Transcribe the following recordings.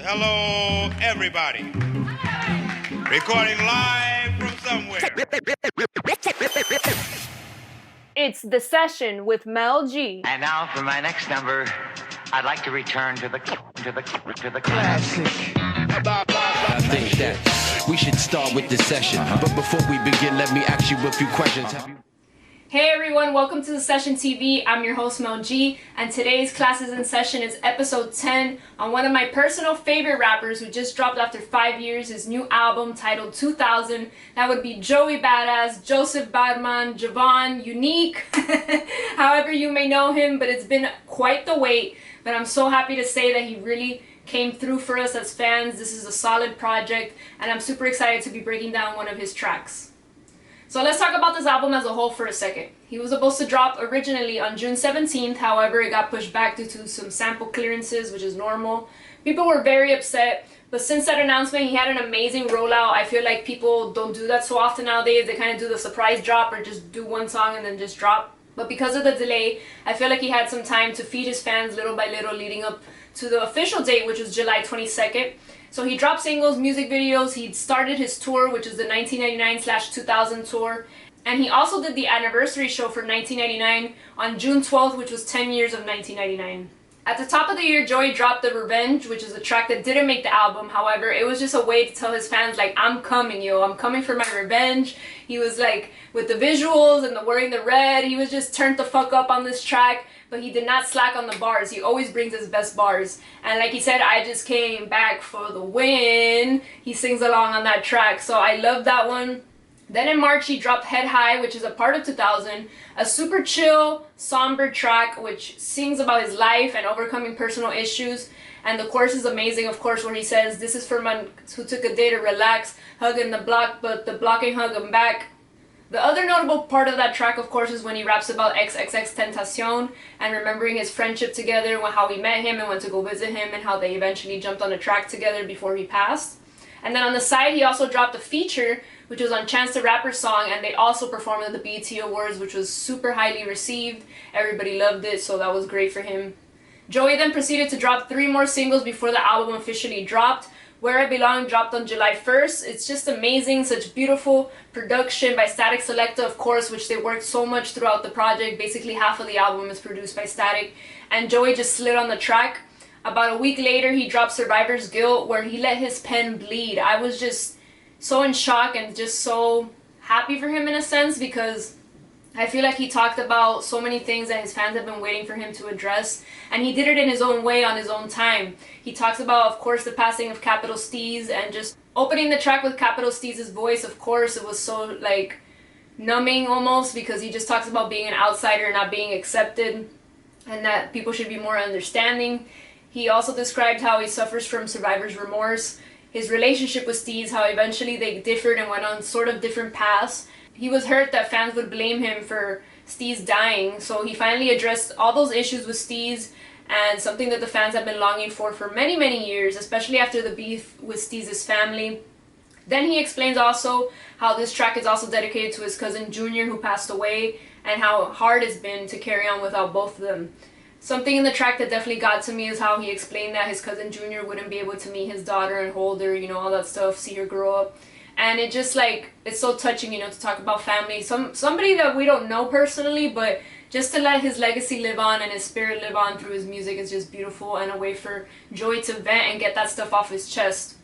Hello, everybody. Recording live from somewhere. It's The Session with Mel G. And now for my next number, I'd like to return to the Classic. I think that we should start with this session. But before we begin, let me ask you a few questions. Hey everyone, welcome to TheSessionTV. I'm your host Mel G, and today's Classes in Session is episode 10 on one of my personal favorite rappers who just dropped after 5 years his new album titled 2000. That would be Joey Badass, Joseph Badman, Javon, Unique, however you may know him, but it's been quite the wait. But I'm so happy to say that he really came through for us as fans. This is a solid project, and I'm super excited to be breaking down one of his tracks. So let's talk about this album as a whole for a second. He was supposed to drop originally on June 17th, however it got pushed back due to some sample clearances, which is normal. People were very upset, but since that announcement he had an amazing rollout. I feel like people don't do that so often nowadays. They kind of do the surprise drop or just do one song and then just drop. But because of the delay, I feel like he had some time to feed his fans little by little leading up to the official date, which was July 22nd. So he dropped singles, music videos, he started his tour, which is the 1999/2000 tour, and he also did the anniversary show for 1999 on June 12th, which was 10 years of 1999. At the top of the year, Joey dropped The Revenge, which is a track that didn't make the album. However, it was just a way to tell his fans, like, I'm coming, yo, I'm coming for my revenge. He was like, with the visuals and the wearing the red, he was just turned the fuck up on this track. But he did not slack on the bars. He always brings his best bars. And like he said, I just came back for the win. He sings along on that track. So I love that one. Then in March, he dropped Head High, which is a part of 2000. A super chill, somber track, which sings about his life and overcoming personal issues. And the chorus is amazing, of course, where he says, this is for men who took a day to relax, hugging the block, but the block ain't hugging back. The other notable part of that track, of course, is when he raps about XXX Tentacion and remembering his friendship together, how he met him and went to go visit him, and how they eventually jumped on a track together before he passed. And then on the side, he also dropped a feature, which was on Chance the Rapper's song, and they also performed at the BET Awards, which was super highly received. Everybody loved it, so that was great for him. Joey then proceeded to drop 3 more singles before the album officially dropped. Where I Belong dropped on July 1st. It's just amazing, such beautiful production by Statik, Selektah, of course, which they worked so much throughout the project. Basically half of the album is produced by Statik, and Joey just slid on the track. About a week later, he dropped Survivor's Guilt, where he let his pen bleed. I was just so in shock and just so happy for him in a sense, because I feel like he talked about so many things that his fans have been waiting for him to address, and he did it in his own way on his own time. He talks about, of course, the passing of Capital Steez, and just opening the track with Capital Steez's voice. Of course, it was so like numbing almost, because he just talks about being an outsider, not being accepted, and that people should be more understanding. He also described how he suffers from survivor's remorse, his relationship with Steez, how eventually they differed and went on sort of different paths. He was hurt that fans would blame him for Steez dying, so he finally addressed all those issues with Steez, and something that the fans have been longing for many, many years, especially after the beef with Steez's family. Then he explains also how this track is also dedicated to his cousin Junior, who passed away, and how hard it's been to carry on without both of them. Something in the track that definitely got to me is how he explained that his cousin Junior wouldn't be able to meet his daughter and hold her, you know, all that stuff, see her grow up. And it just like, it's so touching, you know, to talk about family. Somebody that we don't know personally, but just to let his legacy live on and his spirit live on through his music is just beautiful, and a way for Joey to vent and get that stuff off his chest.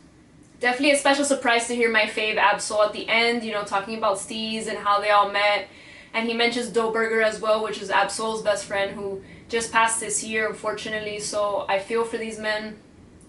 Definitely a special surprise to hear my fave Ab-Soul at the end, you know, talking about Steez and how they all met. And he mentions Doe Burger as well, which is Ab-Soul's best friend, who just passed this year, unfortunately. So I feel for these men,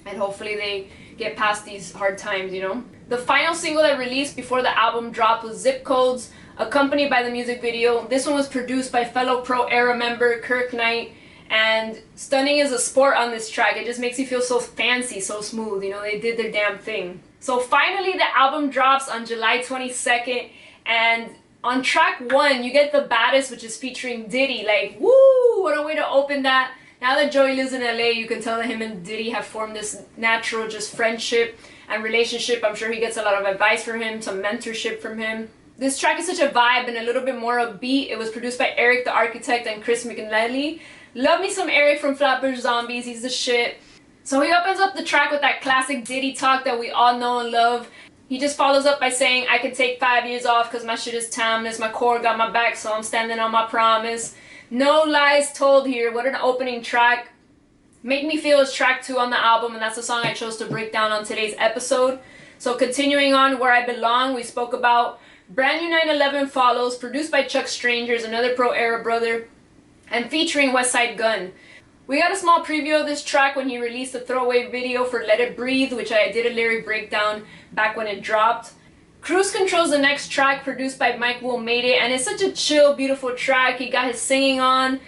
and hopefully they get past these hard times, you know. The final single that released before the album dropped was Zip Codes, accompanied by the music video. This one was produced by fellow Pro Era member Kirk Knight, and stunning is a sport on this track. It just makes you feel so fancy, so smooth, you know, they did their damn thing. So finally the album drops on July 22nd, and on track 1 you get The Baddest, which is featuring Diddy. Like, woo, what a way to open that. Now that Joey lives in LA, you can tell that him and Diddy have formed this natural just friendship and relationship. I'm sure he gets a lot of advice from him, some mentorship from him. This track is such a vibe and a little bit more upbeat. It was produced by Eric the Architect and Chris McNally. Love me some Eric from Flatbush Zombies, he's the shit. So he opens up the track with that classic Diddy talk that we all know and love. He just follows up by saying, I can take 5 years off because my shit is timeless. My core got my back, so I'm standing on my promise. No lies told here. What an opening track. Make Me Feel is track 2 on the album, and that's the song I chose to break down on today's episode. So continuing on, Where I Belong, we spoke about. Brand New 911 follows, produced by Chuck Strangers, another Pro Era brother, and featuring Westside Gunn. We got a small preview of this track when he released a throwaway video for Let It Breathe, which I did a lyric breakdown back when it dropped. Cruise Control's the next track, produced by Mike Will Made It, and it's such a chill, beautiful track. He got his singing on,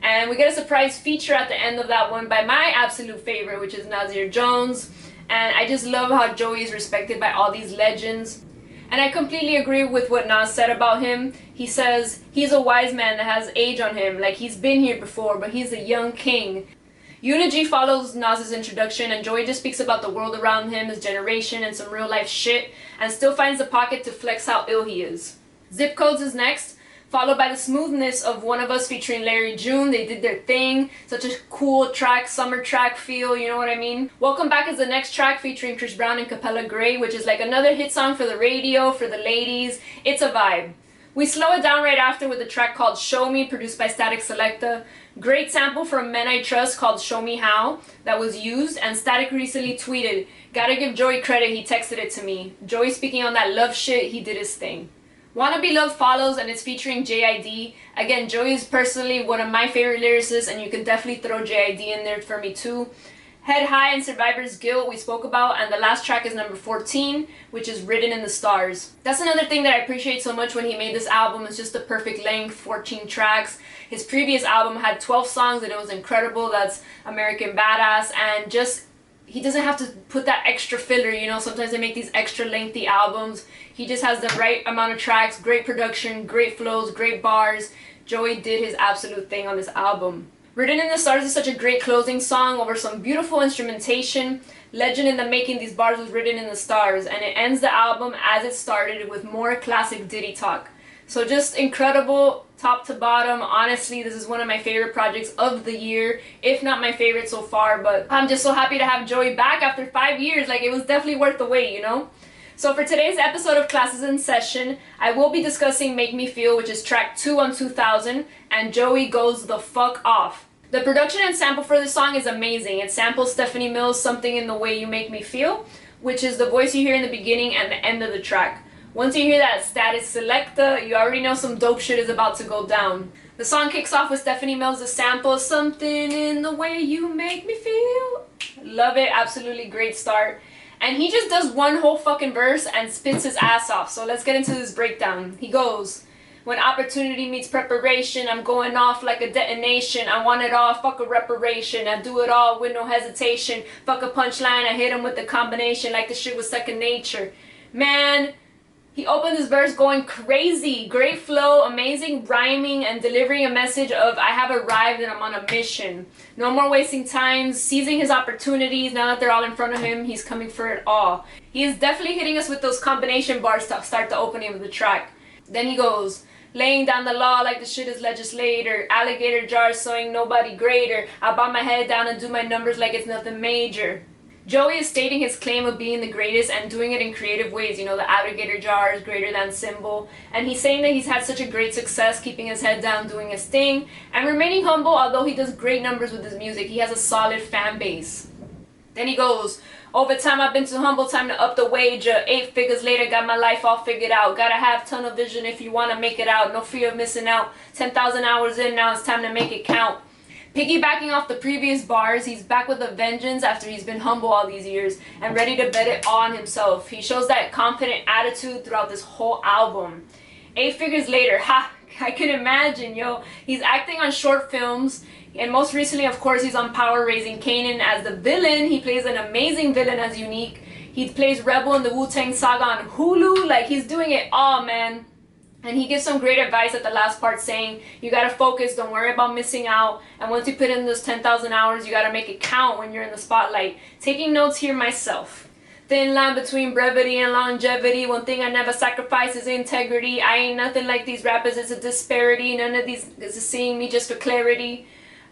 and we get a surprise feature at the end of that one by my absolute favorite, which is Nasir Jones. And I just love how Joey is respected by all these legends. And I completely agree with what Nas said about him. He says he's a wise man that has age on him, like he's been here before, but he's a young king. Eulogy follows Nas's introduction, and Joey just speaks about the world around him, his generation, and some real life shit, and still finds the pocket to flex how ill he is. Zip Codes is next, followed by the smoothness of One of Us featuring Larry June. They did their thing. Such a cool track, summer track feel, you know what I mean? Welcome Back is the next track featuring Chris Brown and Capella Gray, which is like another hit song for the radio, for the ladies. It's a vibe. We slow it down right after with a track called Show Me, produced by Statik Selektah. Great sample from Men I Trust called Show Me How that was used, and Statik recently tweeted, gotta give Joey credit, he texted it to me. Joey speaking on that love shit, he did his thing. Wanna Be Loved follows, and it's featuring JID. Again, Joey is personally one of my favorite lyricists, and you can definitely throw JID in there for me too. Head High and Survivor's Guilt we spoke about, and the last track is number 14, which is Written in the Stars. That's another thing that I appreciate so much when he made this album. It's just the perfect length, 14 tracks. His previous album had 12 songs and it was incredible. That's American Badass, and just he doesn't have to put that extra filler, you know, sometimes they make these extra lengthy albums. He just has the right amount of tracks, great production, great flows, great bars. Joey did his absolute thing on this album. Written in the Stars is such a great closing song over some beautiful instrumentation. Legend in the making, these bars was written in the stars, and it ends the album as it started with more classic Diddy talk. So just incredible top to bottom. Honestly, this is one of my favorite projects of the year, if not my favorite so far, but I'm just so happy to have Joey back after 5 years. Like, it was definitely worth the wait, you know? So for today's episode of Classes in Session, I will be discussing Make Me Feel, which is track 2 on 2000, and Joey Goes the Fuck Off. The production and sample for this song is amazing. It samples Stephanie Mills' Something in the Way You Make Me Feel, which is the voice you hear in the beginning and the end of the track. Once you hear that Statik Selektah, you already know some dope shit is about to go down. The song kicks off with Stephanie Mills' sample, Something in the Way You Make Me Feel. Love it, absolutely great start. And he just does one whole fucking verse and spits his ass off. So let's get into this breakdown. He goes, when opportunity meets preparation, I'm going off like a detonation. I want it all, fuck a reparation. I do it all with no hesitation. Fuck a punchline, I hit him with the combination like the shit was second nature. Man, he opened this verse going crazy. Great flow, amazing rhyming, and delivering a message of I have arrived and I'm on a mission. No more wasting time, seizing his opportunities. Now that they're all in front of him, he's coming for it all. He is definitely hitting us with those combination bars to start the opening of the track. Then he goes, laying down the law like the shit is legislator. Alligator jars so ain't nobody greater. I bow my head down and do my numbers like it's nothing major. Joey is stating his claim of being the greatest and doing it in creative ways. You know, the alligator jars, greater than symbol. And he's saying that he's had such a great success keeping his head down, doing his thing, and remaining humble. Although he does great numbers with his music, he has a solid fan base. Then he goes, over time I've been too humble, time to up the wager. 8 figures later, got my life all figured out. Gotta have tunnel vision if you wanna make it out. No fear of missing out. 10,000 hours in, now it's time to make it count. Piggybacking off the previous bars, he's back with a vengeance after he's been humble all these years and ready to bet it on himself. He shows that confident attitude throughout this whole album. 8 figures later, ha, I can imagine, yo. He's acting on short films, and most recently, of course, he's on Power Raising Kanan as the villain. He plays an amazing villain as Unique. He plays Rebel in the Wu-Tang Saga on Hulu. Like, he's doing it all, man. And he gives some great advice at the last part saying, you gotta focus, don't worry about missing out. And once you put in those 10,000 hours, you gotta make it count when you're in the spotlight. Taking notes here myself. Thin line between brevity and longevity. One thing I never sacrifice is integrity. I ain't nothing like these rappers, it's a disparity. None of these is seeing me just for clarity.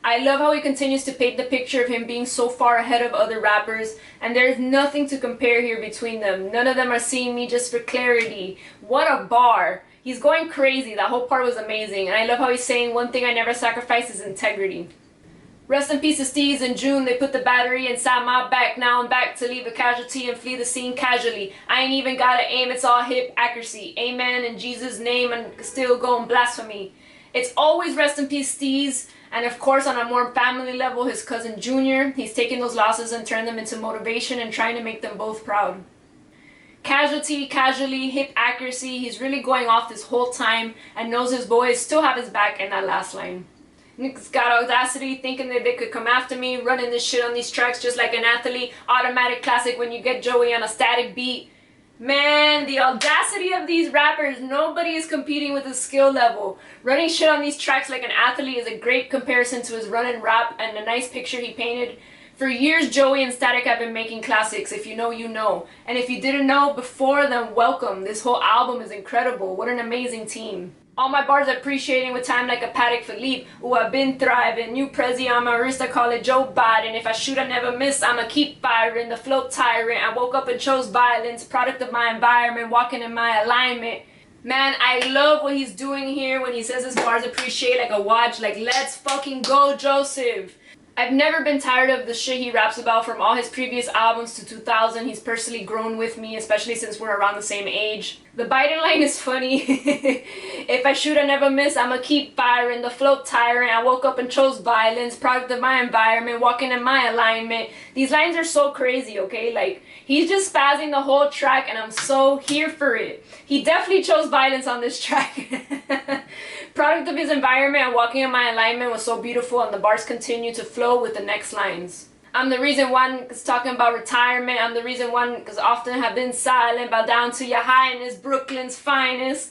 I love how he continues to paint the picture of him being so far ahead of other rappers, and there's nothing to compare here between them. None of them are seeing me just for clarity. What a bar. He's going crazy. That whole part was amazing, and I love how he's saying one thing I never sacrifice is integrity. Rest in peace to Steez. In June, they put the battery inside my back. Now I'm back to leave a casualty and flee the scene casually. I ain't even gotta aim, it's all hip accuracy. Amen in Jesus' name and still going blasphemy. It's always rest in peace Steez. And of course, on a more family level, his cousin Junior. He's taking those losses and turned them into motivation and trying to make them both proud. Casualty, casually, hip accuracy. He's really going off this whole time and knows his boys still have his back in that last line. Niggas got audacity, thinking that they could come after me, running this shit on these tracks just like an athlete. Automatic classic when you get Joey on a static beat. Man, the audacity of these rappers, nobody is competing with his skill level. Running shit on these tracks like an athlete is a great comparison to his run and rap and the nice picture he painted. For years, Joey and Statik have been making classics. If you know, you know. And if you didn't know before, then welcome. This whole album is incredible. What an amazing team. All my bars appreciating with time like a Paddock Philippe. Ooh, I've been thriving. New Prezi on my wrist, I call it Joe Biden. If I shoot, I never miss. I'ma keep firing. The flow tyrant. I woke up and chose violence. Product of my environment. Walking in my alignment. Man, I love what he's doing here when he says his bars appreciate like a watch. Like, let's fucking go, Joseph. I've never been tired of the shit he raps about from all his previous albums to 2000. He's personally grown with me, especially since we're around the same age. The Biden line is funny. If I shoot, I never miss. I'ma keep firing. The float tyrant. I woke up and chose violence. Product of my environment. Walking in my alignment. These lines are so crazy, okay? Like, he's just spazzing the whole track, and I'm so here for it. He definitely chose violence on this track. Product of his environment and walking in my alignment was so beautiful, and the bars continue to flow with the next lines. I'm the reason one is talking about retirement. I'm the reason one because often have been silent. Bow down to your highness, Brooklyn's finest.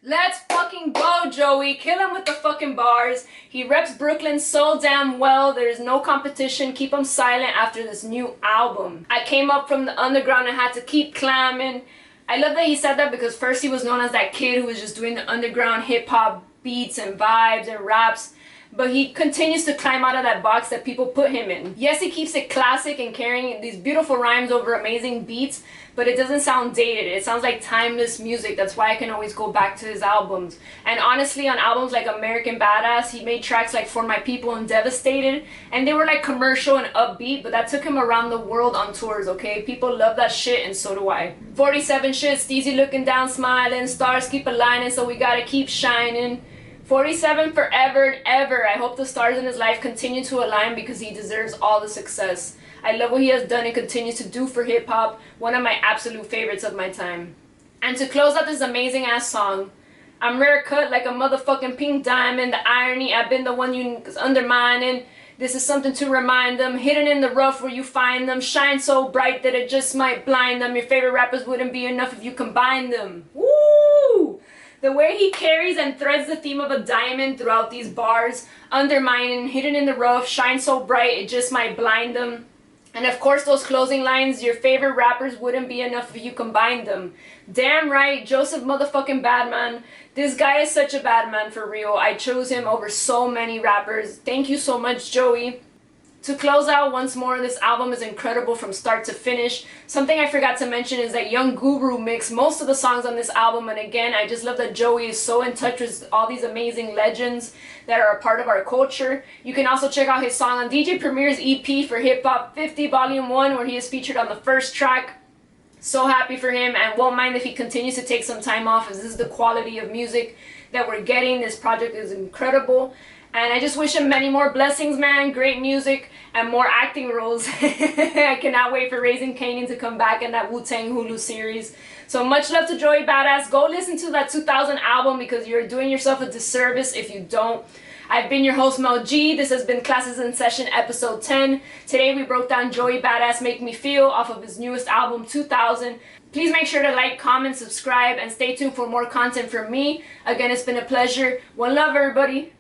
Let's fucking go, Joey. Kill him with the fucking bars. He reps Brooklyn so damn well. There's no competition. Keep him silent after this new album. I came up from the underground and had to keep climbing. I love that he said that because first he was known as that kid who was just doing the underground hip-hop beats and vibes and raps, but he continues to climb out of that box that people put him in. Yes, he keeps it classic and carrying these beautiful rhymes over amazing beats, but it doesn't sound dated. It sounds like timeless music. That's why I can always go back to his albums. And honestly, on albums like American Badass, he made tracks like For My People and Devastated, and they were like commercial and upbeat, but that took him around the world on tours, okay? People love that shit, and so do I. 47 shit, Steezy looking down, smiling, stars keep aligning, so we gotta keep shining. 47 forever and ever. I hope the stars in his life continue to align because he deserves all the success. I love what he has done and continues to do for hip-hop. One of my absolute favorites of my time. And to close out this amazing ass song, I'm rare cut like a motherfucking pink diamond. The irony, I've been the one you undermining. This is something to remind them. Hidden in the rough where you find them. Shine so bright that it just might blind them. Your favorite rappers wouldn't be enough if you combine them. Woo! The way he carries and threads the theme of a diamond throughout these bars, undermining, hidden in the rough, shine so bright it just might blind them. And of course those closing lines, your favorite rappers wouldn't be enough if you combined them. Damn right, Joseph motherfucking Badman. This guy is such a bad man for real. I chose him over so many rappers. Thank you so much, Joey. To close out once more, this album is incredible from start to finish. Something I forgot to mention is that Young Guru mixed most of the songs on this album, and again, I just love that Joey is so in touch with all these amazing legends that are a part of our culture. You can also check out his song on DJ Premier's EP for Hip Hop 50 Volume 1, where he is featured on the first track. So happy for him, and won't mind if he continues to take some time off, as this is the quality of music that we're getting. This project is incredible. And I just wish him many more blessings, man. Great music and more acting roles. I cannot wait for Raising Kanan to come back in that Wu-Tang Hulu series. So much love to Joey Badass. Go listen to that 2000 album because you're doing yourself a disservice if you don't. I've been your host, Mel G. This has been Classes in Session episode 10. Today we broke down Joey Badass Make Me Feel off of his newest album, 2000. Please make sure to like, comment, subscribe, and stay tuned for more content from me. Again, it's been a pleasure. One love, everybody.